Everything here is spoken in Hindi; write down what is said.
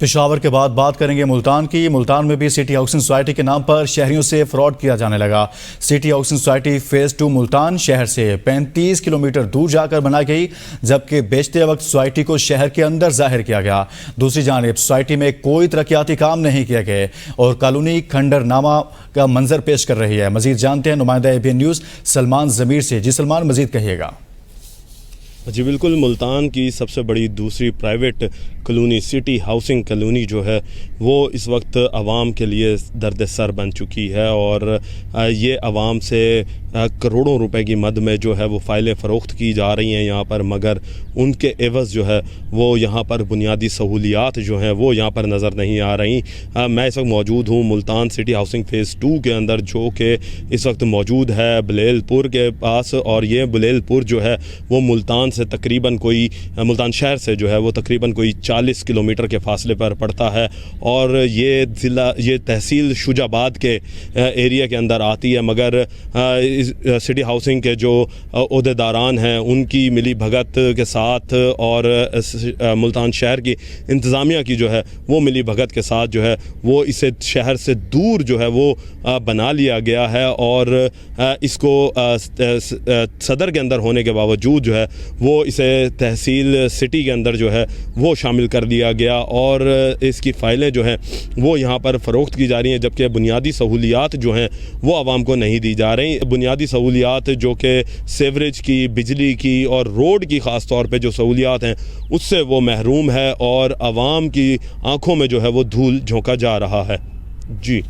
पेशावर के बाद बात करेंगे मुल्तान की। मुल्तान में भी सिटी हाउसिंग सोसाइटी के नाम पर शहरियों से फ्रॉड किया जाने लगा। City housing society phase 2 Multan शहर से 35 किलोमीटर दूर जाकर बनाई गई, जबकि बेचते वक्त सोसाइटी को शहर के अंदर जाहिर किया गया। दूसरी जानिब सोसाइटी में कोई तरक्याती काम नहीं किए गए और कॉलोनी खंडरनामा का मंजर पेश कर रही है। मजीद जानते हैं नुमाइंदा ABN न्यूज़ सलमान ज़मीर से। जी सलमान, मजीद कहिएगा। जी बिल्कुल, मुल्तान की सबसे बड़ी दूसरी private colony city housing colony जो है वो इस वक्त आवाम के लिए दर्द सर बन चुकी है और ये आवाम से करोड़ों रुपए की मद में जो है वो फ़ाइलें फ़रोख्त की जा रही हैं यहाँ पर, मगर उनके एवज़ जो है वो यहाँ पर बुनियादी सहूलियात जो हैं वो यहाँ पर नज़र नहीं आ रही। मैं इस वक्त मौजूद हूँ मुल्तान सिटी हाउसिंग फ़ेज़ 2 के अंदर, जो कि इस वक्त मौजूद है बलेलपुर के पास। और ये बलेलपुर जो है वो मुल्तान से तकरीबन कोई मुल्तान शहर से जो है वो तकरीबन कोई 40 किलोमीटर के फासले पर पड़ता है और ये ज़िला ये तहसील शुजाबाद के एरिया के अंदर आती है। मगर सिटी हाउसिंग के जो ओहदेदारान हैं उनकी मिली भगत के साथ और मुल्तान शहर की इंतज़ामिया की जो है वो मिली भगत के साथ जो है वो इसे शहर से दूर जो है वो बना लिया गया है और इसको सदर के अंदर होने के बावजूद जो है वो इसे तहसील सिटी के अंदर जो है वो शामिल कर दिया गया और इसकी फ़ाइलें जो हैं वो यहाँ पर फ़रोख्त की जा रही हैं, जबकि बुनियादी सहूलियात जो हैं वो आवाम को नहीं दी जा रही। बुनियादी सहूलियात जो कि सेवरेज की, बिजली की और रोड की ख़ास तौर पे जो सहूलियात हैं उससे वो महरूम है और आवाम की आँखों में जो है वो धूल झोंका जा रहा है। जी।